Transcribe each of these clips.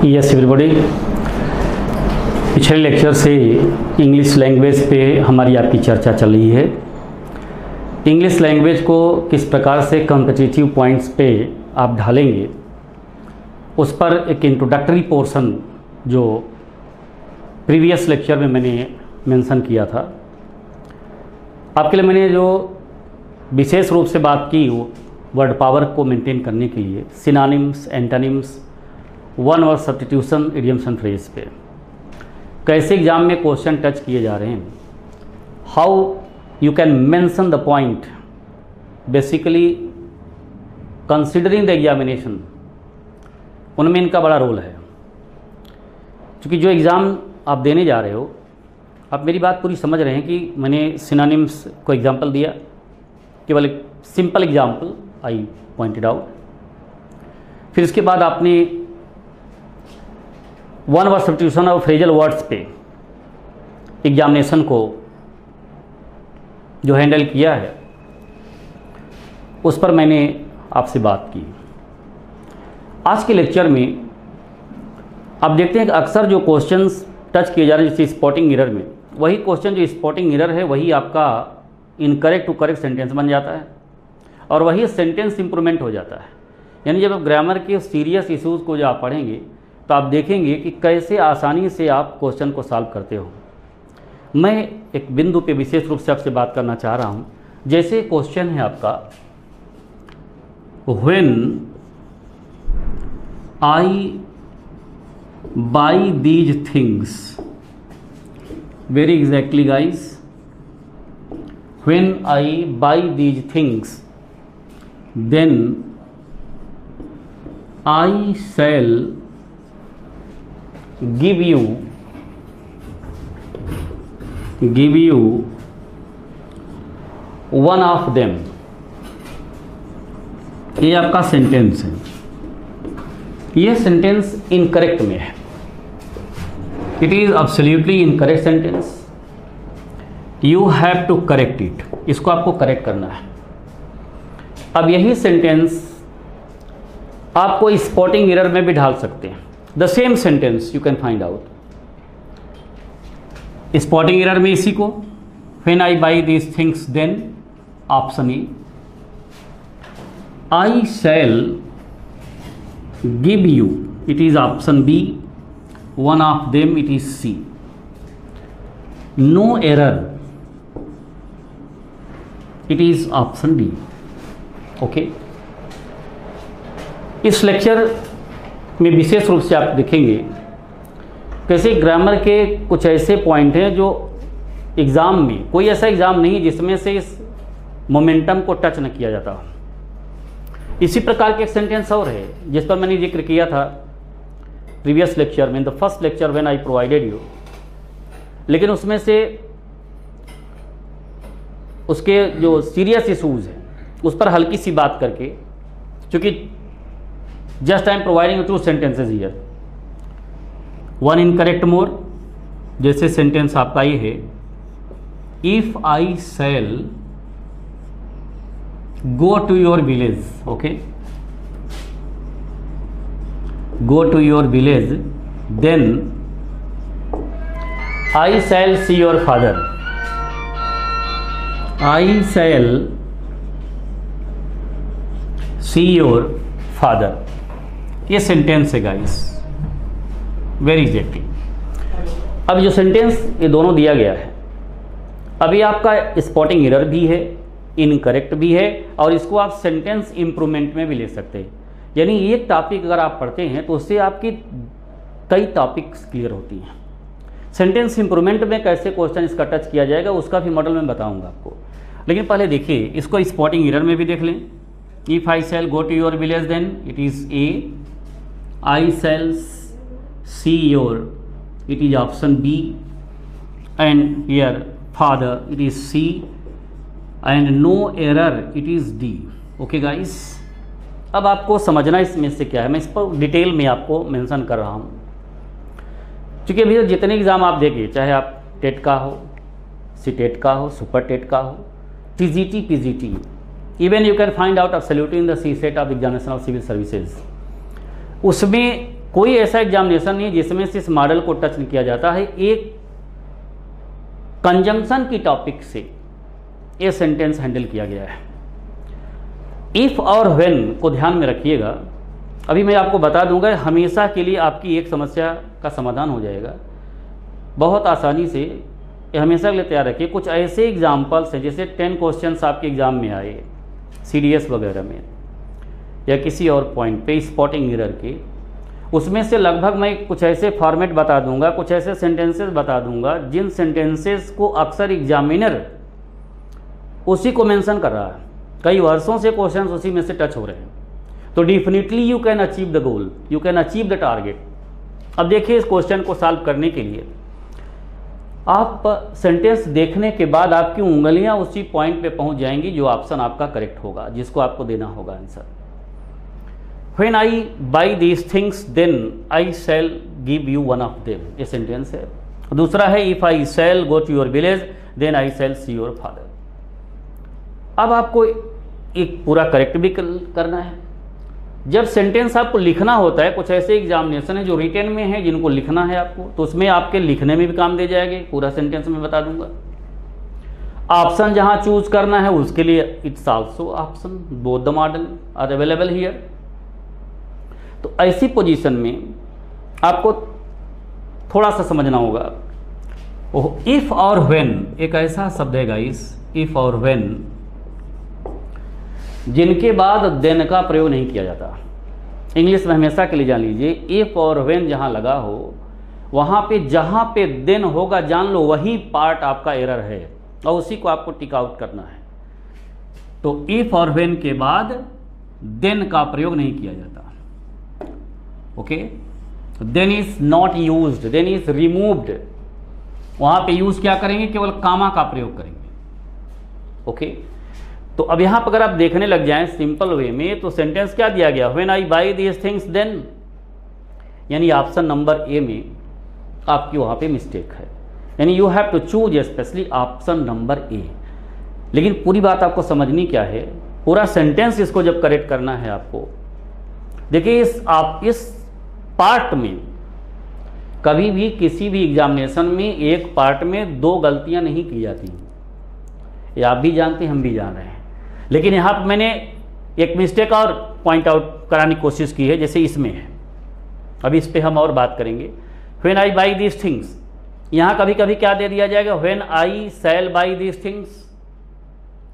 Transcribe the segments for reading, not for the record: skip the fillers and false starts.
Yes everybody, पिछले lecture से English language पे हमारी आपकी चर्चा चल रही है। इंग्लिश लैंग्वेज को किस प्रकार से कॉम्पिटिटिव पॉइंट्स पे आप ढालेंगे, उस पर एक इंट्रोडक्टरी पोर्शन जो प्रीवियस लेक्चर में मैंने मेंशन किया था, आपके लिए मैंने जो विशेष रूप से बात की वो वर्ड पावर को मेंटेन करने के लिए synonyms, antonyms, one word substitution, idioms and phrase पे कैसे एग्जाम में क्वेश्चन टच किए जा रहे हैं, how you can mention the point, basically considering the examination, उनमें इनका बड़ा रोल है। क्योंकि जो एग्ज़ाम आप देने जा रहे हो, आप मेरी बात पूरी समझ रहे हैं कि मैंने सिनोनिम्स को एग्जांपल दिया, केवल एक simple example I pointed out. फिर इसके बाद आपने वन वर्ड सब्स्टिट्यूशन और फ्रेजल वर्ड्स पे एग्जामिनेशन को जो हैंडल किया है, उस पर मैंने आपसे बात की। आज के लेक्चर में आप देखते हैं कि अक्सर जो क्वेश्चंस टच किए जा रहे हैं जैसे स्पॉटिंग एरर में, वही क्वेश्चन जो स्पॉटिंग एरर है वही आपका इनकरेक्ट टू करेक्ट सेंटेंस बन जाता है और वही सेंटेंस इंप्रूवमेंट हो जाता है। यानी जब आप ग्रामर के सीरियस इश्यूज़ को जो आप पढ़ेंगे तो आप देखेंगे कि कैसे आसानी से आप क्वेश्चन को सॉल्व करते हो। मैं एक बिंदु पे विशेष रूप से आपसे बात करना चाह रहा हूँ। जैसे क्वेश्चन है आपका, when I buy these things, very exactly guys, when I buy these things then I shall give you one of them। ये आपका सेंटेंस है। ये सेंटेंस इनकरेक्ट में है, it is absolutely incorrect sentence. You have to correct it, इसको आपको correct करना है। अब यही सेंटेंस आपको स्पॉटिंग एरर में भी ढाल सकते हैं। The same sentence you can find out spotting error में इसी को, when I buy these things then option A, I shall give you, it is option B, one of them it is C. No error, it is option B. Okay, इस lecture में विशेष रूप से आप देखेंगे कैसे ग्रामर के कुछ ऐसे पॉइंट हैं जो एग्ज़ाम में, कोई ऐसा एग्ज़ाम नहीं जिसमें से इस मोमेंटम को टच न किया जाता। इसी प्रकार के एक सेंटेंस और है जिस पर मैंने जिक्र किया था प्रीवियस लेक्चर में, the first lecture when I provided you, लेकिन उसमें से उसके जो सीरियस इशूज़ हैं उस पर हल्की सी बात करके, क्योंकि just I am providing two sentences here, one incorrect more. जैसे सेंटेंस आपका ये है, if I shall go to your village, okay, go to your village then I shall see your father, I shall see your father. ये sentence है guys, very exactly. अब जो sentence ये दोनों दिया गया है, अभी आपका स्पॉटिंग एरर भी है, इनकरेक्ट भी है, और इसको आप सेंटेंस इंप्रूवमेंट में भी ले सकते हैं। यानी एक टॉपिक अगर आप पढ़ते हैं तो उससे आपकी कई टॉपिक्स क्लियर होती हैं। सेंटेंस इंप्रूवमेंट में कैसे क्वेश्चन इसका टच किया जाएगा उसका भी मॉडल मैं बताऊंगा आपको, लेकिन पहले देखिए इसको स्पॉटिंग एरर में भी देख लें। If I shall go to your village then it is A, I shall see your, it is option B, and here father it is C, and no error it is D। Okay guys, अब आपको समझना इसमें से क्या है, मैं इस पर डिटेल में आपको मेंशन कर रहा हूँ। क्योंकि अभी जितने एग्ज़ाम आप देखिए, चाहे आप टेट का हो, सी टेट का हो, सुपर टेट का हो, TGT, PGT, even you can find out absolutely in the C set of examination of civil services, उसमें कोई ऐसा एग्जामिनेशन नहीं जिसमें से इस मॉडल को टच नहीं किया जाता है। एक कंजंक्शन की टॉपिक से ये सेंटेंस हैंडल किया गया है। इफ और व्हेन को ध्यान में रखिएगा। अभी मैं आपको बता दूंगा, हमेशा के लिए आपकी एक समस्या का समाधान हो जाएगा बहुत आसानी से। ये हमेशा के लिए तैयार रखिए। कुछ ऐसे एग्जाम्पल्स हैं, जैसे 10 क्वेश्चंस आपके एग्जाम में आए CDS वगैरह में या किसी और पॉइंट पे स्पॉटिंग एरर के, उसमें से लगभग मैं कुछ ऐसे फॉर्मेट बता दूंगा, कुछ ऐसे सेंटेंसेस बता दूंगा जिन सेंटेंसेस को अक्सर एग्जामिनर उसी को मेंशन कर रहा है। कई वर्षों से क्वेश्चंस उसी में से टच हो रहे हैं। तो definitely you can achieve the goal, you can achieve the target. अब देखिए, इस क्वेश्चन को सॉल्व करने के लिए आप सेंटेंस देखने के बाद आपकी उंगलियां उसी पॉइंट पे पहुंच जाएंगी जो ऑप्शन आपका करेक्ट होगा, जिसको आपको देना होगा answer. When I buy these things, then I shall give you one of them, ये सेंटेंस है। दूसरा है if I shall go to your village, then I shall see your father। अब आपको एक पूरा करेक्ट भी करना है। जब सेंटेंस आपको लिखना होता है, कुछ ऐसे एग्जामिनेशन है जो रिटन में है जिनको लिखना है आपको, तो उसमें आपके लिखने में भी काम दे जाएंगे। पूरा सेंटेंस में बता दूंगा। ऑप्शन जहां चूज करना है उसके लिए it's also option, both the model are available here. तो ऐसी पोजीशन में आपको थोड़ा सा समझना होगा। इफ और व्हेन एक ऐसा शब्द है गाइस, इफ और व्हेन, जिनके बाद देन का प्रयोग नहीं किया जाता। इंग्लिश में हमेशा के लिए जान लीजिए, इफ और व्हेन जहां लगा हो वहां पे जहां पे देन होगा, जान लो वही पार्ट आपका एरर है और उसी को आपको टिक आउट करना है। तो इफ और व्हेन के बाद देन का प्रयोग नहीं किया जाता। Okay, then is not used, then is removed. वहां पे यूज क्या करेंगे? केवल कामा का प्रयोग करेंगे। ओके, तो अब यहां पर अगर आप देखने लग जाएं सिंपल वे में, तो सेंटेंस क्या दिया गया? When I buy these things then, यानी ऑप्शन नंबर ए में आपकी वहां पे मिस्टेक है। यानी you have to choose specially option number A. लेकिन पूरी बात आपको समझनी क्या है, पूरा सेंटेंस इसको जब करेक्ट करना है आपको, देखिए इस पार्ट में कभी भी किसी भी एग्जामिनेशन में एक पार्ट में दो गलतियां नहीं की जाती। ये आप भी जानते हैं, हम भी जान रहे हैं। लेकिन यहाँ पर मैंने एक मिस्टेक और पॉइंट आउट कराने की कोशिश की है, जैसे इसमें है। अभी इस पर हम और बात करेंगे। When I buy these things, यहाँ कभी कभी क्या दे दिया जाएगा? When I sell buy these things,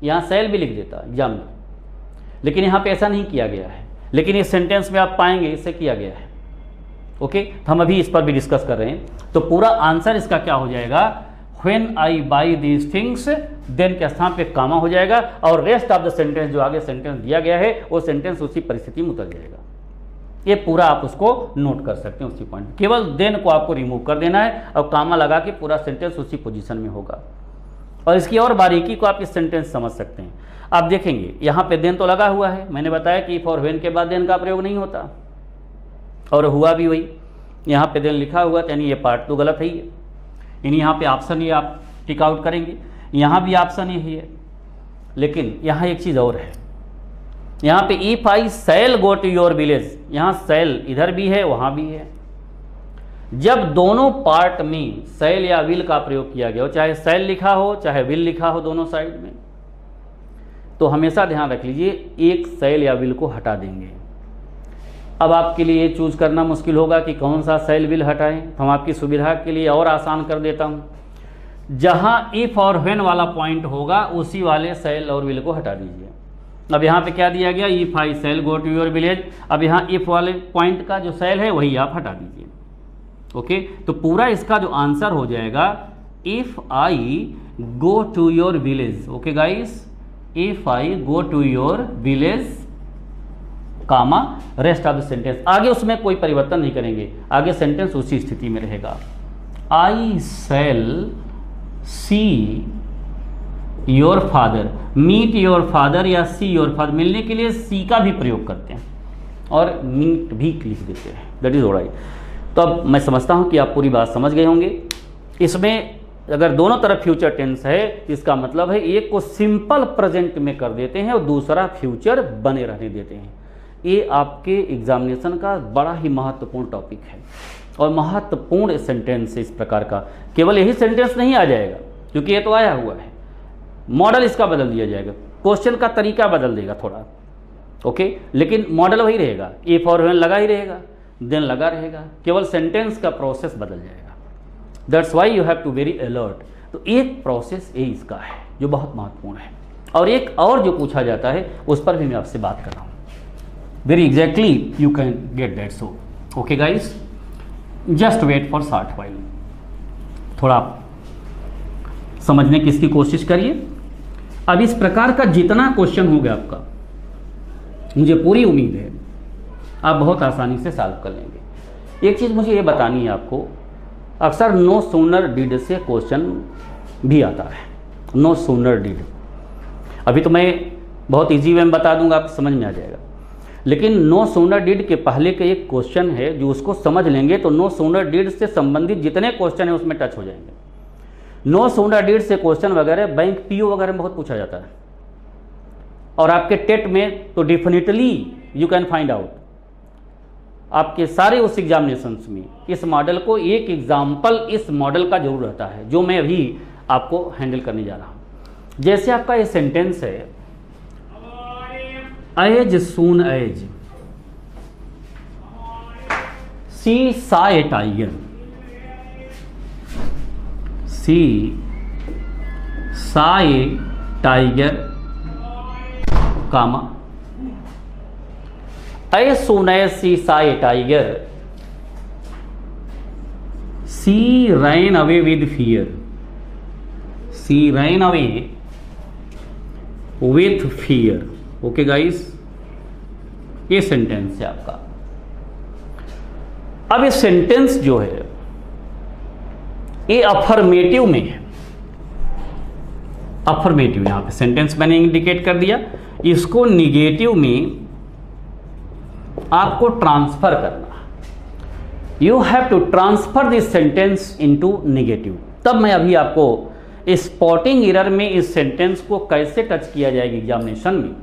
यहाँ सेल भी लिख देता एग्जाम में, लेकिन यहाँ पे ऐसा नहीं किया गया है। लेकिन इस सेंटेंस में आप पाएंगे इससे किया गया है। ओके, तो हम अभी इस पर भी डिस्कस कर रहे हैं। तो पूरा आंसर इसका क्या हो जाएगा? When I buy these things, then के स्थान पे कामा हो जाएगा और रेस्ट ऑफ द सेंटेंस जो आगे सेंटेंस दिया गया है वो सेंटेंस उसी परिस्थिति में उतर जाएगा। ये पूरा आप उसको नोट कर सकते हैं उसी पॉइंट। केवल देन को आपको रिमूव कर देना है और कामा लगा के पूरा सेंटेंस उसी पोजीशन में होगा। और इसकी और बारीकी को आप इस सेंटेंस समझ सकते हैं। आप देखेंगे यहाँ पे देन तो लगा हुआ है, मैंने बताया कि इफ और व्हेन के बाद देन का प्रयोग नहीं होता, और हुआ भी वही। यहाँ पे देन लिखा हुआ, यानी ये पार्ट तो गलत है ही है। यानी यहाँ पे ऑप्शन ये आप टिक आउट करेंगे, यहाँ भी ऑप्शन यही है। लेकिन यहाँ एक चीज़ और है, यहाँ पे if I sell go to your village, यहाँ सेल इधर भी है वहाँ भी है। जब दोनों पार्ट में सेल या विल का प्रयोग किया गया हो, चाहे सेल लिखा हो चाहे विल लिखा हो दोनों साइड में, तो हमेशा ध्यान रख लीजिए एक सेल या विल को हटा देंगे। अब आपके लिए चूज करना मुश्किल होगा कि कौन सा सेल विल हटाएं, तो हम आपकी सुविधा के लिए और आसान कर देता हूं। जहां इफ और व्हेन वाला पॉइंट होगा उसी वाले सेल और विल को हटा दीजिए। अब यहाँ पे क्या दिया गया? If I sell go to your village. अब यहाँ इफ वाले पॉइंट का जो सेल है वही आप हटा दीजिए। ओके, तो पूरा इसका जो आंसर हो जाएगा if I go to your village. Okay guys, if I go to your village comma rest of the sentence. आगे उसमें कोई परिवर्तन नहीं करेंगे, आगे सेंटेंस उसी स्थिति में रहेगा। I shall see your father, meet your father या सी योर फादर, मिलने के लिए सी का भी प्रयोग करते हैं और मीट भी लिख देते हैं, दैट इज ऑलराइट। तो अब मैं समझता हूं कि आप पूरी बात समझ गए होंगे। इसमें अगर दोनों तरफ फ्यूचर टेंस है, इसका मतलब है एक को सिंपल प्रेजेंट में कर देते हैं और दूसरा फ्यूचर बने रहने देते हैं। ये आपके एग्जामिनेशन का बड़ा ही महत्वपूर्ण टॉपिक है और महत्वपूर्ण सेंटेंस है इस प्रकार का। केवल यही सेंटेंस नहीं आ जाएगा क्योंकि ये तो आया हुआ है, मॉडल इसका बदल दिया जाएगा, क्वेश्चन का तरीका बदल देगा थोड़ा, ओके, लेकिन मॉडल वही रहेगा, ए फॉर व्हेन लगा ही रहेगा, देन लगा रहेगा, केवल सेंटेंस का प्रोसेस बदल जाएगा। That's why you have to very alert. तो एक प्रोसेस ये इसका है जो बहुत महत्वपूर्ण है। और एक और जो पूछा जाता है उस पर भी मैं आपसे बात कर रहा हूँ। Very exactly you can get that. So okay guys, just wait for short while. थोड़ा समझने की इसकी कोशिश करिए। अब इस प्रकार का जितना क्वेश्चन होगा आपका, मुझे पूरी उम्मीद है आप बहुत आसानी से सॉल्व कर लेंगे। एक चीज़ मुझे ये बतानी है आपको, अक्सर नो सूनर डिड से क्वेश्चन भी आता है। नो सूनर डिड, अभी तो मैं बहुत इजी वे में बता दूंगा, आपको समझ में आ जाएगा। लेकिन नो सूनर डिड के पहले का एक क्वेश्चन है जो उसको समझ लेंगे तो नो सूनर डिड से संबंधित जितने क्वेश्चन हैं उसमें टच हो जाएंगे। नो सूनर डिड से क्वेश्चन वगैरह बैंक पीओ वगैरह में बहुत पूछा जाता है और आपके टेट में तो definitely you can find out. आपके सारे उस एग्जामिनेशंस में इस मॉडल को एक एग्जाम्पल इस मॉडल का जरूर रहता है जो मैं अभी आपको हैंडल करने जा रहा हूं। जैसे आपका ये सेंटेंस है, as soon as she saw a tiger, she saw a tiger comma as soon as she saw a tiger she ran away with fear, she ran away with fear. Okay guys, ये sentence है आपका। अब ये sentence जो है ये affirmative में है। अफर्मेटिव यहां पे सेंटेंस मैंने इंडिकेट कर दिया। इसको निगेटिव में आपको ट्रांसफर करना, you have to transfer this sentence into negative. तब मैं अभी आपको स्पॉटिंग एरर में इस सेंटेंस को कैसे टच किया जाएगा एग्जामिनेशन में,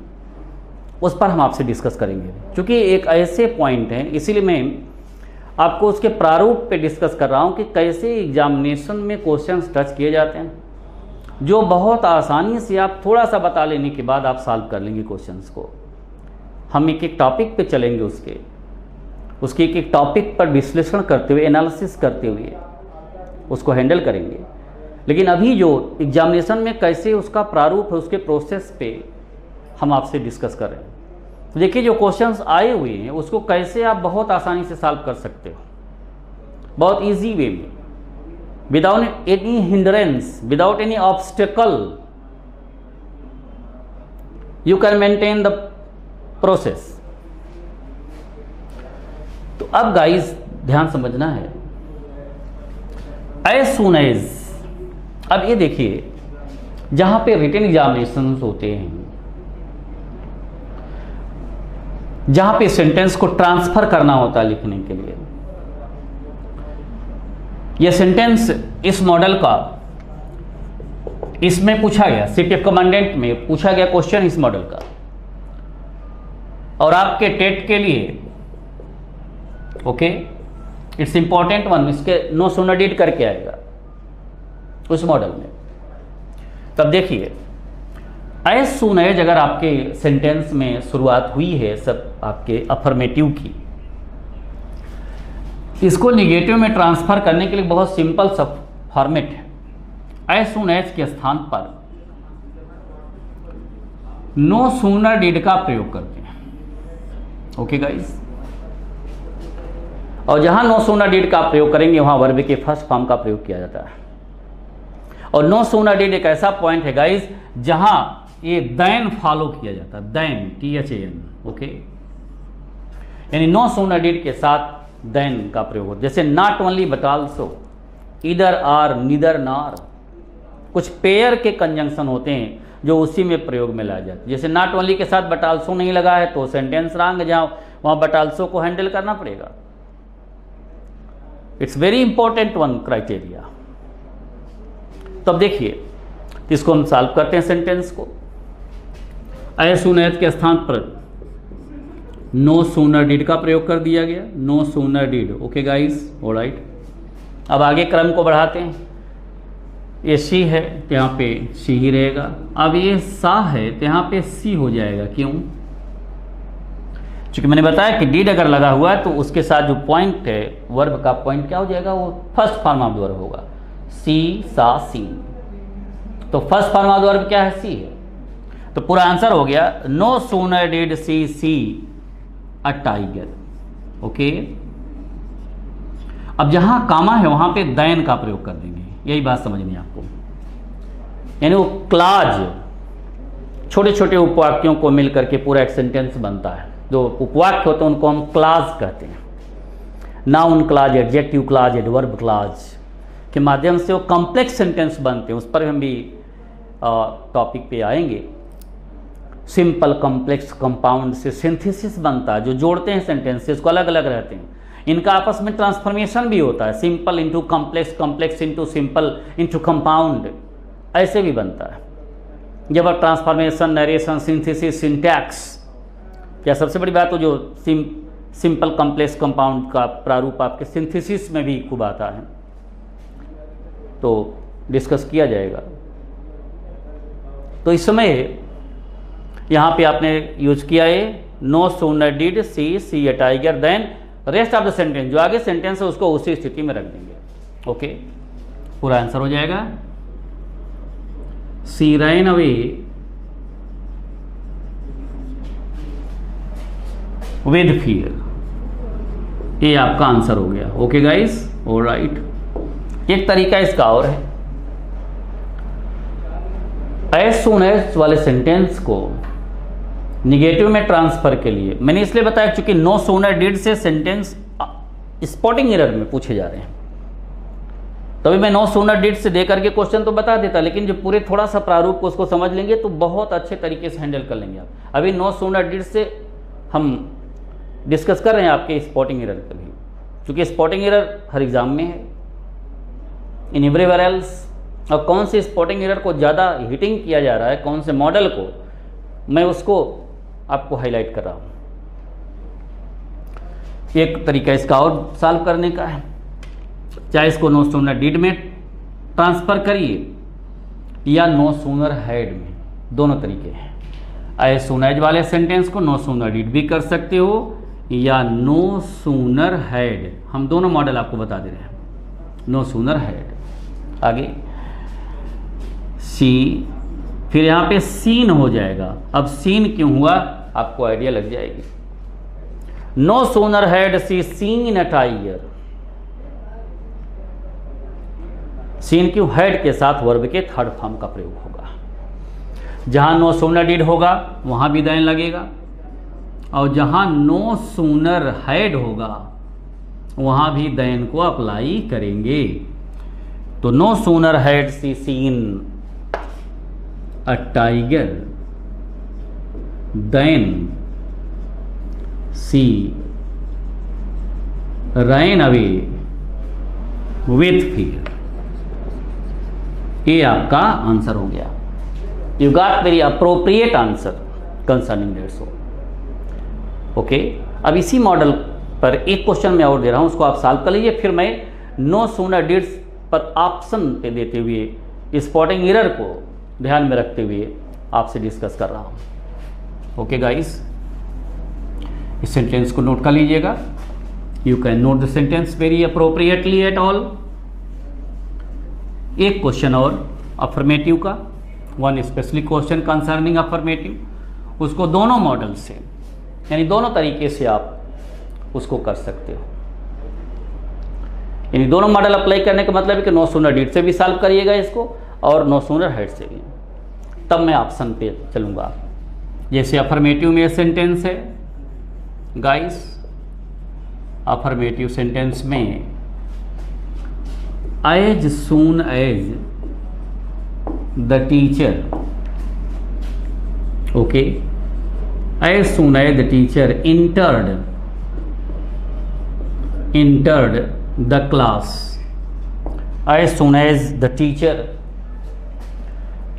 उस पर हम आपसे डिस्कस करेंगे। क्योंकि एक ऐसे पॉइंट हैं, इसीलिए मैं आपको उसके प्रारूप पे डिस्कस कर रहा हूं कि कैसे एग्जामिनेशन में क्वेश्चंस टच किए जाते हैं, जो बहुत आसानी से आप थोड़ा सा बता लेने के बाद आप सॉल्व कर लेंगे क्वेश्चंस को। हम एक एक टॉपिक पे चलेंगे, उसके एक एक टॉपिक पर विश्लेषण करते हुए, एनालिसिस करते हुए उसको हैंडल करेंगे। लेकिन अभी जो एग्जामिनेशन में कैसे उसका प्रारूप है उसके प्रोसेस पे हम आपसे डिस्कस कर रहे हैं। तो देखिए, जो क्वेश्चंस आए हुए हैं उसको कैसे आप बहुत आसानी से सॉल्व कर सकते हो, बहुत इजी वे में, without any hindrance, without any obstacle, you can maintain the process. तो अब गाइस ध्यान समझना है, एज सून एज, अब ये देखिए जहां पे रिटन एग्जामिनेशन होते हैं, जहां पे सेंटेंस को ट्रांसफर करना होता है लिखने के लिए, यह सेंटेंस इस मॉडल का इसमें पूछा गया, सीपीएफ कमांडेंट में पूछा गया क्वेश्चन इस मॉडल का, और आपके टेट के लिए ओके इट्स इंपॉर्टेंट वन, इसके नो सूनर डिड करके आएगा उस मॉडल में। तब देखिए, एज सून एज अगर आपके सेंटेंस में शुरुआत हुई है सब आपके अफर्मेटिव की, इसको निगेटिव में ट्रांसफर करने के लिए बहुत सिंपल सा फॉर्मेट है। एज सून एज के स्थान पर नो सूनर डिड का प्रयोग करते हैं। ओके गाइस, और जहां नो सूनर डिड का प्रयोग करेंगे वहां वर्ब के फर्स्ट फॉर्म का प्रयोग किया जाता है। और नो सूनर डिड एक ऐसा पॉइंट है गाइस जहां ये देन फॉलो किया जाता है, देन THAN, ओके, यानी नो सूनर डिड के साथ देन का प्रयोग होता है। जैसे नॉट ओनली बट आल्सो, इधर आर, नीदर नॉर, कुछ पेयर के कंजंक्शन होते हैं जो उसी में प्रयोग में लाए जाते हैं। जैसे नॉट ओनली के साथ बट आल्सो नहीं लगा है तो सेंटेंस रॉन्ग है, जहां वहां बट आल्सो को हैंडल करना पड़ेगा। It's very important one criteria. तब देखिए इसको हम सॉल्व करते हैं सेंटेंस को। एज सून एज के स्थान पर नो सूनर डिड का प्रयोग कर दिया गया, no sooner did. Okay guys, alright. अब आगे क्रम को बढ़ाते हैं। ये सी है तो यहाँ पे सी ही रहेगा। अब ये सा है तो यहाँ पे सी हो जाएगा। क्यों? चूंकि मैंने बताया कि डिड अगर लगा हुआ है तो उसके साथ जो पॉइंट है, वर्ब का पॉइंट क्या हो जाएगा, वो first form of the verb होगा। See, saw, see. तो first form of the verb क्या है? सी है। तो पूरा आंसर हो गया, no sooner did she see a tiger. Okay. अब जहां कामा है वहां पे दैन का प्रयोग कर देंगे। यही बात समझनी है आपको। यानी वो क्लाज, छोटे छोटे उपवाक्यों को मिलकर के पूरा एक सेंटेंस बनता है। जो उपवाक्य होते हैं उनको हम क्लाज कहते हैं। Noun clause, adjective clause, adverb clause के माध्यम से वो कॉम्प्लेक्स सेंटेंस बनते हैं। उस पर हम भी टॉपिक पे आएंगे। सिंपल, कॉम्प्लेक्स, कंपाउंड से सिंथेसिस बनता है, जो जोड़ते हैं सेंटेंसेस को, अलग अलग रहते हैं। इनका आपस में ट्रांसफॉर्मेशन भी होता है, simple into complex, complex into simple into compound, ऐसे भी बनता है। जब आप ट्रांसफॉर्मेशन, नरेशन, सिंथेसिस, सिंटैक्स, या सबसे बड़ी बात तो जो सिंपल, कॉम्प्लेक्स, कंपाउंड का प्रारूप आपके सिंथेसिस में भी खूब आता है, तो डिस्कस किया जाएगा। तो इस समय यहाँ पे आपने यूज किया है no sooner did she see a tiger, then rest of the sentence, जो आगे सेंटेंस है उसको उसी स्थिति में रख देंगे। ओके, पूरा आंसर हो जाएगा, सी रैन अवे विद फियर। ये आपका आंसर हो गया। Okay guys, alright. एक तरीका इसका और है, एज सून एज वाले सेंटेंस को निगेटिव में ट्रांसफर के लिए मैंने इसलिए बताया क्योंकि नो सूनर डिड से सेंटेंस स्पॉटिंग एरर में पूछे जा रहे हैं। तभी मैं नो सूनर डिड से दे करके क्वेश्चन तो बता देता, लेकिन जो पूरे थोड़ा सा प्रारूप को उसको समझ लेंगे तो बहुत अच्छे तरीके से हैंडल कर लेंगे आप। अभी नो सूनर डिड से हम डिस्कस कर रहे हैं आपके स्पॉटिंग एरर का भी, क्योंकि स्पॉटिंग एरर हर एग्जाम में है, इन एवरीवेयर एल्स। और कौन से स्पॉटिंग एरर को ज़्यादा हिटिंग किया जा रहा है, कौन से मॉडल को, मैं उसको आपको हाईलाइट कर रहा हूँ। एक तरीका इसका और सॉल्व करने का है, चाहे इसको नो सूनर डिड में ट्रांसफर करिए या नो सूनर हैड में, दोनों तरीके हैं। एज सून एज वाले सेंटेंस को नो सूनर डिड भी कर सकते हो या नो सूनर हैड, हम दोनों मॉडल आपको बता दे रहे हैं। नो सूनर हैड, आगे सी, फिर यहाँ पे सीन हो जाएगा। अब सीन क्यों हुआ आपको आइडिया लग जाएगी। No sooner had she seen a tiger, seen क्यों, हैड के साथ वर्ब के थर्ड फॉर्म का प्रयोग होगा। जहां नो सूनर डिड होगा वहां भी दैन लगेगा, और जहां नो सूनर हैड होगा वहां भी दैन को अप्लाई करेंगे। तो no sooner had she seen a tiger then she ran away with fear. ये आपका आंसर हो गया। You got very appropriate answer concerning that. So okay, अब इसी मॉडल पर एक क्वेश्चन मैं और दे रहा हूं, उसको आप सॉल्व कर लीजिए। फिर मैं नो सूनर डिड्स पर ऑप्शन पे देते हुए स्पॉटिंग एरर को ध्यान में रखते हुए आपसे डिस्कस कर रहा हूं। ओके गाइस, इस सेंटेंस को नोट कर लीजिएगा। You can note the sentence very appropriately at all. एक क्वेश्चन और अफर्मेटिव का, one specially question concerning affirmative, उसको दोनों मॉडल से, यानी दोनों तरीके से आप उसको कर सकते हो। यानी दोनों मॉडल अप्लाई करने का मतलब है कि नो सूनर डिड से भी सॉल्व करिएगा इसको और नो सूनर हैड से भी। तब मैं ऑप्शन पे चलूंगा। जैसे अफर्मेटिव में सेंटेंस है गाइस, अफर्मेटिव सेंटेंस में as soon as the teacher, okay, as soon as the teacher entered the class, as soon as the teacher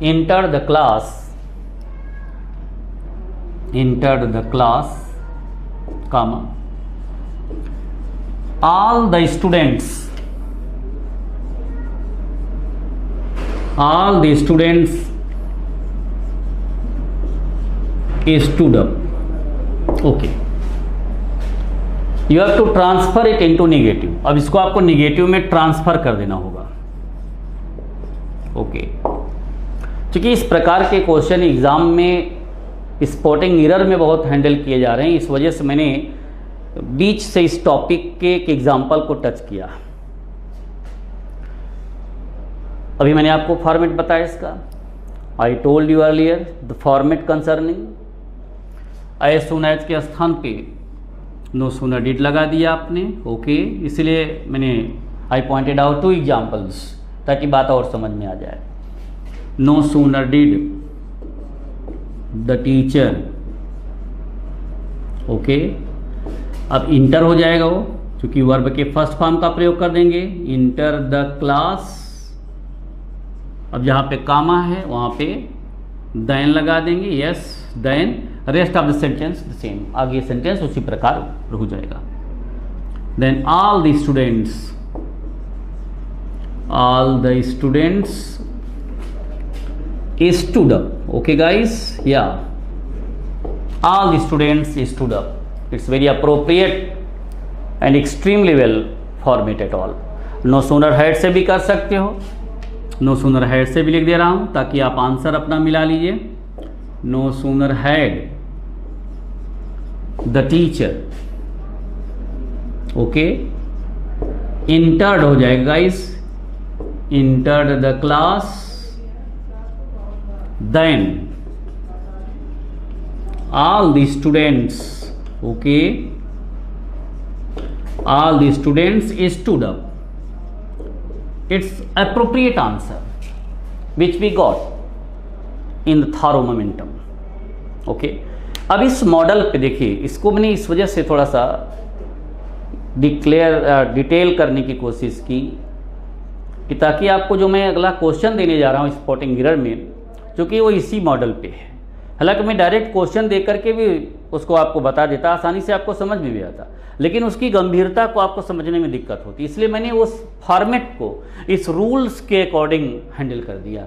entered the class, comma, all the students stood up. Okay, you have to transfer it into negative. अब इसको आपको negative में transfer कर देना होगा. Okay, क्योंकि इस प्रकार के क्वेश्चन एग्जाम में स्पॉटिंग एरर में बहुत हैंडल किए जा रहे हैं, इस वजह से मैंने बीच से इस टॉपिक के एक एग्जाम्पल को टच किया. अभी मैंने आपको फॉर्मेट बताया इसका. I told you earlier the format concerning as soon as के स्थान पे नो सूनर डिड लगा दिया आपने. ओके, इसलिए मैंने आई पॉइंटेड आउट 2 एग्जाम्पल्स ताकि बात और समझ में आ जाए. No sooner did the teacher. Okay, अब इंटर हो जाएगा वो, क्योंकि वर्ब के फर्स्ट फॉर्म का प्रयोग कर देंगे. Enter the class. अब जहाँ पे कामा है वहाँ पे देन लगा देंगे. Yes, then rest of the sentence the same. आगे सेंटेंस उसी प्रकार हो जाएगा. Then all the students stood up. Okay guys, yeah, all the students stood up. It's very appropriate and extremely well formatted all. No sooner had से भी कर सकते हो. No sooner had से भी लिख दे रहा हूँ ताकि आप आंसर अपना मिला लीजिए. No sooner had the teacher. Okay, entered हो जाएगा guys. Entered the class. Then all the students, okay, all the students stood up. It's appropriate answer which we got in the thorough momentum. Okay, अब इस model पे देखिए, इसको मैंने इस वजह से थोड़ा सा डिटेल करने की कोशिश की कि ताकि आपको जो मैं अगला क्वेश्चन देने जा रहा हूँ स्पॉटिंग एरर में, क्योंकि वो इसी मॉडल पे है. हालांकि मैं डायरेक्ट क्वेश्चन दे करके भी उसको आपको बता देता, आसानी से आपको समझ में भी आता, लेकिन उसकी गंभीरता को आपको समझने में दिक्कत होती. इसलिए मैंने उस फॉर्मेट को इस रूल्स के अकॉर्डिंग हैंडल कर दिया.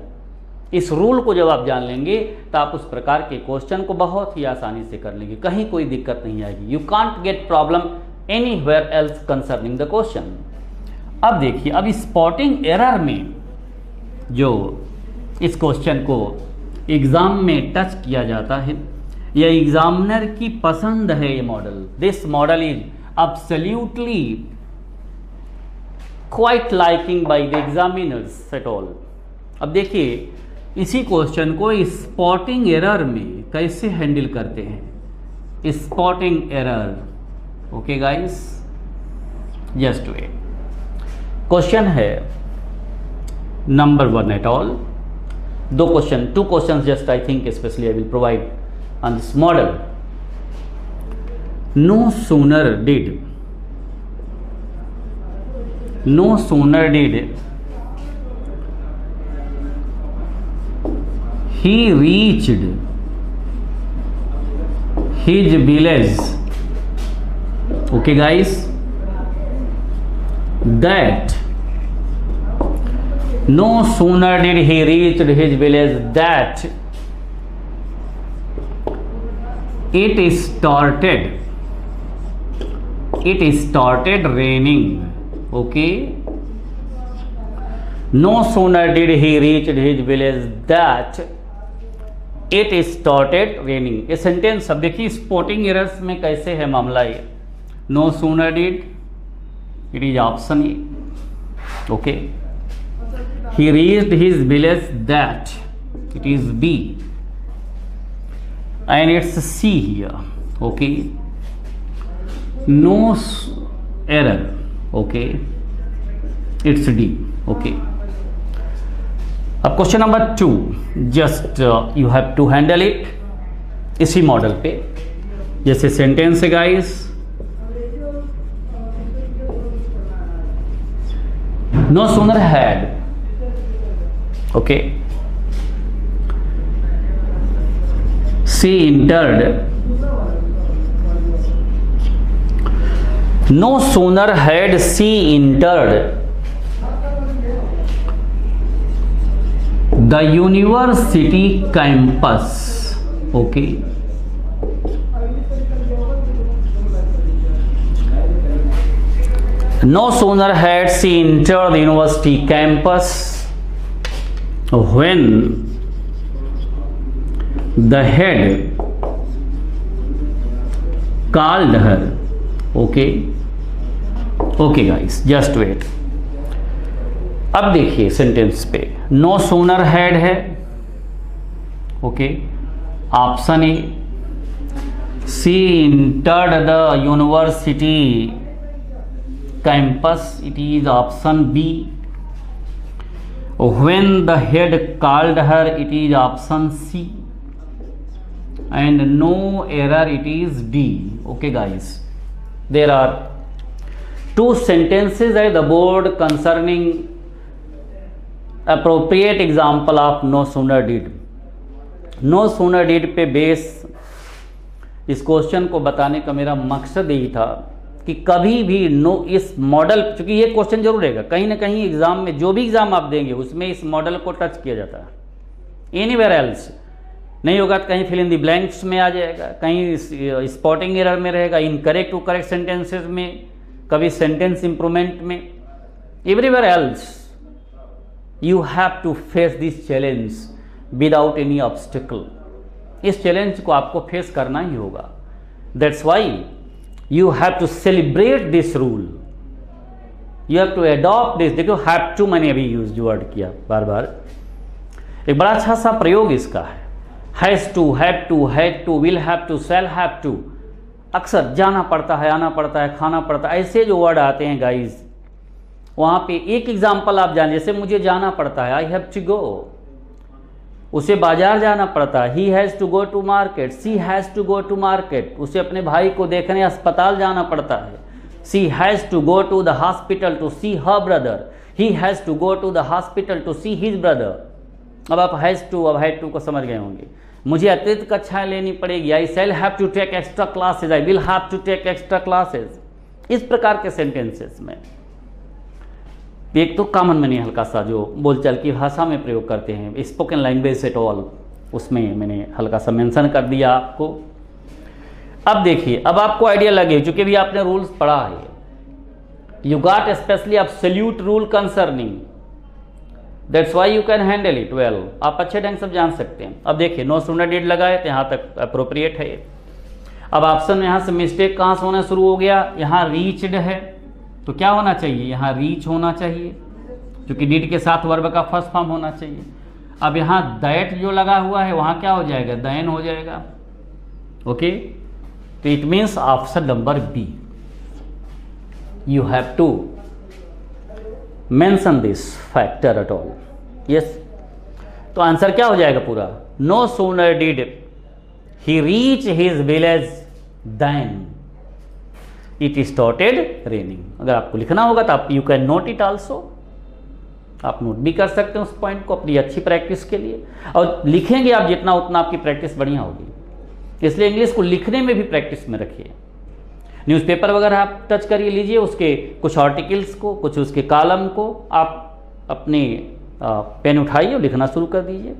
इस रूल को जब आप जान लेंगे तो आप उस प्रकार के क्वेश्चन को बहुत ही आसानी से कर लेंगे, कहीं कोई दिक्कत नहीं आएगी. You can't get problem anywhere else concerning the question. अब देखिए, अब स्पॉटिंग एरर में जो इस क्वेश्चन को एग्जाम में टच किया जाता है, यह एग्जामिनर की पसंद है. ये model, this model is absolutely quite liking by the examiners at all. अब देखिए, इसी क्वेश्चन को स्पॉटिंग एरर में कैसे हैंडल करते हैं. Spotting error. Okay guys, just wait. Question है number 1 at all. two questions just I think especially I will provide on this model. No sooner did he reached his village. Okay guys, that no sooner did he reach his village that it started raining. Okay, no sooner did he reach his village that it started raining. ये sentence अब देखिए spotting errors में कैसे है मामला. ये no sooner did, it is option A. Okay, he reached his village that, it is B, and it's C here. Okay, no error. Okay, it's D. Okay, अब question number 2, just you have to handle it इसी मॉडल पे. जैसे sentence है guys, no sooner had. Okay, she entered no sooner had she entered the university campus, okay, no sooner had she entered the university campus when the head called her, okay, okay guys, just wait. अब देखिए sentence पे no sooner had है, okay, option A, she entered the university campus, it is option B. When the head called her, it is option C, and no error, it is D. Okay guys, there are two sentences at the board concerning appropriate example of no sooner did. no sooner did पे base इस question को बताने का मेरा मकसद यही था कि कभी भी नो इस मॉडल, चूंकि ये क्वेश्चन जरूर रहेगा कहीं ना कहीं एग्जाम में, जो भी एग्जाम आप देंगे उसमें इस मॉडल को टच किया जाता है। एनीवेयर एल्स नहीं होगा तो कहीं फिल इन द ब्लैंक्स में आ जाएगा, कहीं स्पॉटिंग एरर में रहेगा, इनकरेक्ट टू करेक्ट सेंटेंसेस में, कभी सेंटेंस इंप्रूवमेंट में। Everywhere else you have to face this challenge without any obstacle. इस चैलेंज को आपको फेस करना ही होगा। That's why you have to celebrate this rule, you have to adopt this। देखो have to मैंने अभी यूज वर्ड किया बार बार, एक बड़ा अच्छा सा प्रयोग इसका है। has to, have to, had to, will have to, shall have to। अक्सर जाना पड़ता है, आना पड़ता है, खाना पड़ता है, ऐसे जो वर्ड आते हैं गाइज, वहाँ पे एक एग्जाम्पल आप जान, जैसे मुझे जाना पड़ता है, आई हैव टू गो, उसे बाजार जाना पड़ता है, he has to go to market, she has to go to market, उसे अपने भाई को देखने अस्पताल जाना पड़ता है, she has to go to the hospital to see her brother, he has to go to the hospital to see his brother. अब आप हैज़ टू, अब हैड टू को समझ गए होंगे। मुझे अतिरिक्त कक्षाएं लेनी पड़ेगी, I shall have to take extra classes, I will have to take extra classes. इस प्रकार के सेंटेंसेस में एक तो कॉमन मैंने हल्का सा जो बोलचाल की भाषा में प्रयोग करते हैं, स्पोकन लैंग्वेज एट ऑल, उसमें मैंने हल्का सा मेंशन कर दिया आपको। अब देखिए, अब आपको आइडिया लगे, चूंकि भी आपने रूल्स पढ़ा है, you got specially absolute rule concerning, that's why you can handle it well. आप अच्छे ढंग से जान सकते हैं। अब देखिए नो सूनर डिड लगाए तो यहाँ तक अप्रोप्रिएट है। अब ऑप्शन में यहाँ से मिस्टेक कहाँ से होना शुरू हो गया, यहाँ रीच्ड है तो क्या होना चाहिए, यहाँ रीच होना चाहिए, क्योंकि डिड के साथ वर्ब का फर्स्ट फॉर्म होना चाहिए। अब यहाँ दैट जो लगा हुआ है वहाँ क्या हो जाएगा, दैन हो जाएगा। ओके, तो it means option number B, you have to mention this factor at all. Yes, तो आंसर क्या हो जाएगा पूरा, no sooner did he reach his village then it started raining. अगर आपको लिखना होगा तो आप you can note it also, आप नोट भी कर सकते हैं उस पॉइंट को अपनी अच्छी प्रैक्टिस के लिए, और लिखेंगे आप जितना उतना आपकी प्रैक्टिस बढ़िया होगी। इसलिए इंग्लिश को लिखने में भी प्रैक्टिस में रखिए। न्यूज़पेपर वगैरह आप टच करिए, लीजिए उसके कुछ आर्टिकल्स को, कुछ उसके कॉलम को आप अपने पेन उठाइए और लिखना शुरू कर दीजिए।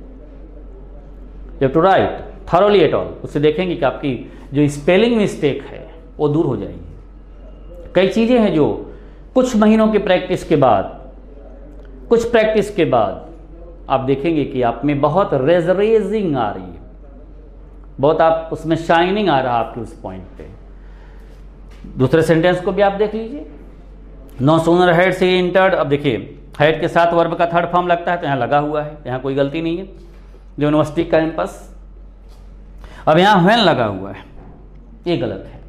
You to write thoroughly at all, उससे देखेंगे कि आपकी जो स्पेलिंग मिस्टेक है वो दूर हो जाएगी। कई चीज़ें हैं जो कुछ महीनों की प्रैक्टिस के बाद, कुछ प्रैक्टिस के बाद आप देखेंगे कि आप में बहुत रेजरेजिंग आ रही है, बहुत आप उसमें शाइनिंग आ रहा है आपके उस पॉइंट पे। दूसरे सेंटेंस को भी आप देख लीजिए, no sooner had she entered. अब देखिए हैड के साथ वर्ब का थर्ड फॉर्म लगता है तो यहाँ लगा हुआ है, यहाँ कोई गलती नहीं है, यूनिवर्सिटी कैंपस। अब यहाँ व्हेन लगा हुआ है, ये गलत है,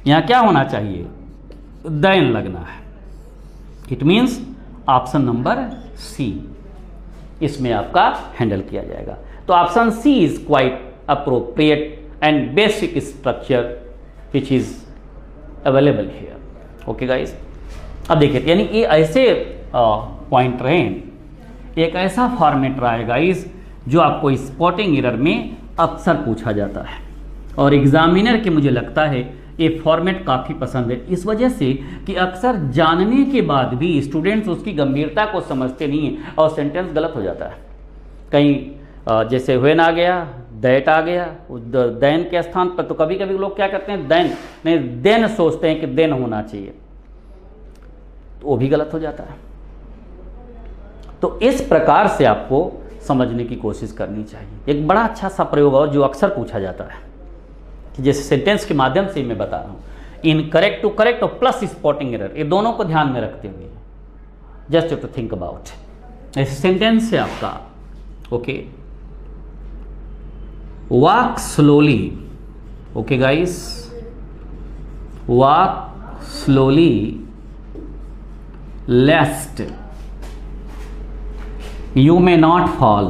यहाँ क्या होना चाहिए, देन लगना है। It means option number C इसमें आपका हैंडल किया जाएगा। तो option C is quite appropriate and basic structure which is available here. Okay guys, अब देखिए यानी ये ऐसे पॉइंट रहे, एक ऐसा फॉर्मेट रहा है गाइस जो आपको स्पॉटिंग एरर में अक्सर पूछा जाता है, और एग्जामिनर के मुझे लगता है ये फॉर्मेट काफ़ी पसंद है, इस वजह से कि अक्सर जानने के बाद भी स्टूडेंट्स उसकी गंभीरता को समझते नहीं हैं और सेंटेंस गलत हो जाता है। कहीं जैसे व्हेन आ गया, दैट आ गया, देन के स्थान पर, तो कभी कभी लोग क्या करते हैं देन नहीं देन सोचते हैं कि देन होना चाहिए, तो वो भी गलत हो जाता है। तो इस प्रकार से आपको समझने की कोशिश करनी चाहिए। एक बड़ा अच्छा सा प्रयोग और जो अक्सर पूछा जाता है कि जैसे सेंटेंस के माध्यम से मैं बता रहा हूँ, इनकरेक्ट टू करेक्ट और प्लस स्पॉटिंग एरर, ये दोनों को ध्यान में रखते हुए जस्ट टू थिंक अबाउट। ऐसे सेंटेंस है आपका, okay, walk slowly, okay guys, walk slowly lest you may not fall,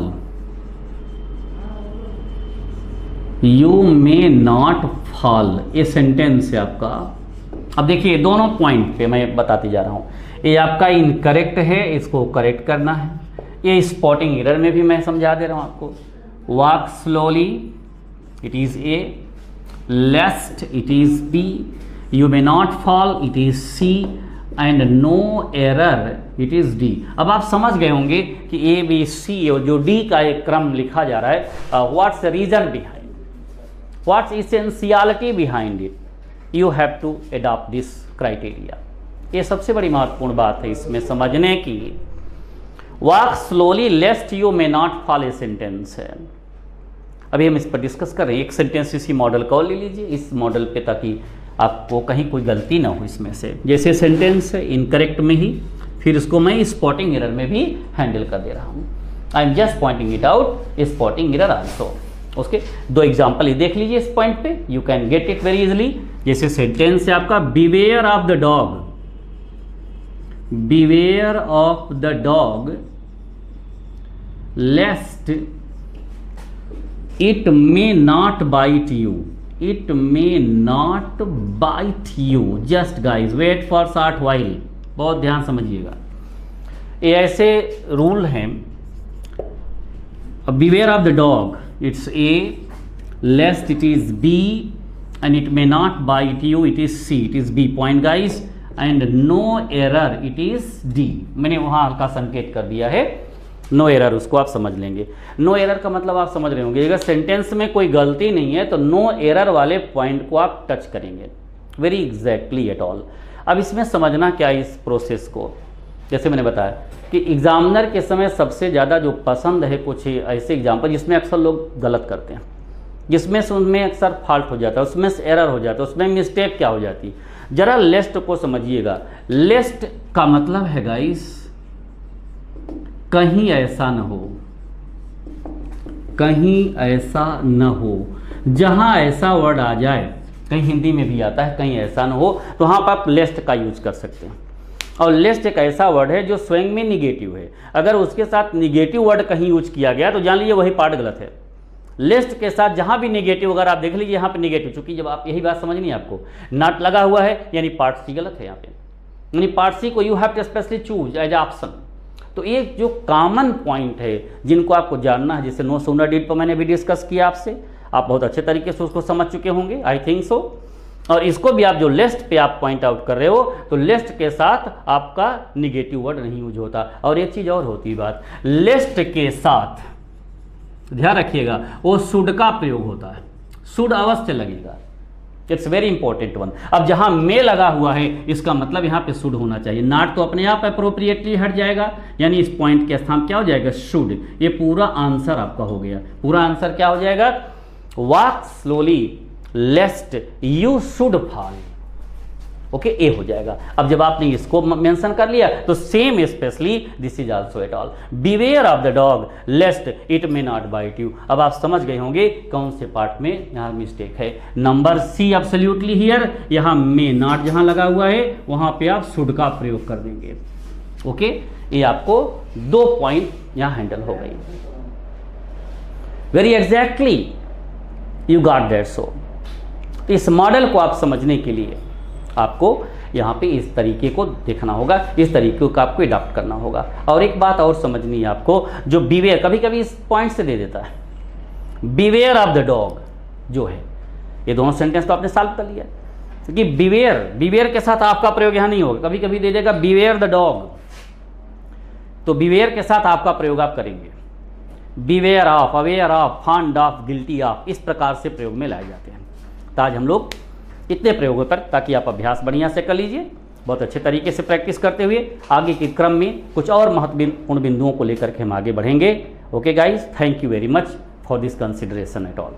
you may not fall, ये सेंटेंस है आपका। अब देखिए दोनों पॉइंट पे मैं बताते जा रहा हूँ, ये आपका इनकरेक्ट है, इसको करेक्ट करना है। ये स्पॉटिंग एरर में भी मैं समझा दे रहा हूँ आपको। Walk slowly it is A, lest it is B, you may not fall it is C, and no error it is D. अब आप समझ गए होंगे कि ए बी सी और जो डी का एक क्रम लिखा जा रहा है, what's the reason behind, what's essentiality behind it, you have to adopt this criteria. ये सबसे बड़ी महत्वपूर्ण बात है इसमें समझने की। Walk slowly lest you may not fall a sentence है। अभी हम इस पर डिस्कस कर रहे हैं। एक सेंटेंस इसी मॉडल का और ले लीजिए इस मॉडल पे, ताकि आपको कहीं कोई गलती ना हो इसमें से। जैसे सेंटेंस है इनकरेक्ट में ही, फिर इसको मैं स्पॉटिंग एरर में भी हैंडल कर दे रहा हूँ। I am just pointing it out, spotting error also. उसके दो एग्जाम्पल ही देख लीजिए इस पॉइंट पे, you can get it very easily. जैसे सेंटेंस है आपका, beware of the dog, beware of the dog lest it may not bite you, it may not bite you। just guys wait for short while, बहुत ध्यान समझिएगा। ये ऐसे rule हैं। beware of the dog, it's A, lest it is B, and it may not bite you, it is C, it is B point guys, and no error, it is D। मैंने वहाँ हल्का संकेत कर दिया है, no error, उसको आप समझ लेंगे। नो एरर का मतलब आप समझ रहे होंगे, अगर सेंटेंस में कोई गलती नहीं है तो नो एरर वाले पॉइंट को आप टच करेंगे, वेरी एग्जैक्टली एट ऑल। अब इसमें समझना क्या है इस प्रोसेस को, जैसे मैंने बताया कि एग्जामिनर के समय सबसे ज़्यादा जो पसंद है कुछ ऐसे एग्जाम्पल जिसमें अक्सर लोग गलत करते हैं, जिसमें से उनमें अक्सर फॉल्ट हो जाता है, उसमें से एरर हो जाता है, उसमें मिस्टेक क्या हो जाती है। जरा लेस्ट को समझिएगा। लेस्ट का मतलब है गाइस कहीं ऐसा न हो, कहीं ऐसा न हो। जहां ऐसा वर्ड आ जाए, कहीं हिंदी में भी आता है कहीं ऐसा न हो, तो वहां पर आप लेस्ट का यूज कर सकते हैं। और लेस्ट एक ऐसा वर्ड है जो स्वयं में निगेटिव है, अगर उसके साथ निगेटिव वर्ड कहीं यूज किया गया तो जान लीजिए वही पार्ट गलत है। लेस्ट के साथ जहां भी निगेटिव, अगर आप देख लीजिए यहाँ पे निगेटिव, चूंकि जब आप यही बात समझनी है आपको, नॉट लगा हुआ है यानी पार्ट सी गलत है यहाँ पे, यानी पार्ट सी को you have to specially choose as option. तो एक जो कॉमन पॉइंट है जिनको आपको जानना है, जैसे नो सूनर डीड पर मैंने भी डिस्कस किया आपसे, आप बहुत अच्छे तरीके से उसको समझ चुके होंगे, आई थिंक सो। और इसको भी आप जो लिस्ट पे आप पॉइंट आउट कर रहे हो, तो लिस्ट के साथ आपका निगेटिव वर्ड नहीं यूज होता। और एक चीज और होती है बात, लिस्ट के साथ ध्यान रखिएगा वो शुड का प्रयोग होता है, शुड अवश्य लगेगा, इट्स वेरी इंपॉर्टेंट वन। अब जहां में लगा हुआ है इसका मतलब यहाँ पे शुड होना चाहिए, नॉट तो अपने आप अप्रोप्रिएटली हट जाएगा, यानी इस पॉइंट के स्थान क्या हो जाएगा, शुड। ये पूरा आंसर आपका हो गया। पूरा आंसर क्या हो जाएगा, walk slowly lest you should fall. Okay, A हो जाएगा। अब जब आपने इसको मेंशन कर लिया तो same specially this is also at all, beware of the dog lest it may not bite you. अब आप समझ गए होंगे कौन से पार्ट में यहाँ मिस्टेक है। नंबर सी एब्सोल्युटली हियर, यहाँ मे नॉट जहाँ लगा हुआ है वहाँ पे आप शुड का प्रयोग कर देंगे। ओके, ये आपको 2 पॉइंट यहाँ हैंडल हो गई। Very exactly you got that. So इस मॉडल को आप समझने के लिए आपको यहाँ पे इस तरीके को देखना होगा, इस तरीके को आपको अडॉप्ट करना होगा। और एक बात और समझनी है आपको, जो बिवेयर कभी कभी इस पॉइंट से दे देता है, बिवेयर ऑफ द डॉग जो है, ये दोनों सेंटेंस तो आपने सॉल्व कर लिया। क्योंकि बिवेयर के साथ आपका प्रयोग यहाँ नहीं होगा, कभी कभी दे देगा बिवेयर द डॉग, तो बिवेयर के साथ आपका प्रयोग आप करेंगे। Beware of, aware of, fond of, guilty of, इस प्रकार से प्रयोग में लाए जाते हैं। तो आज हम लोग इतने प्रयोगों पर, ताकि आप अभ्यास बढ़िया से कर लीजिए, बहुत अच्छे तरीके से प्रैक्टिस करते हुए आगे के क्रम में कुछ और महत्वपूर्ण बिंदुओं को लेकर के हम आगे बढ़ेंगे। Okay guys, thank you very much for this consideration at all.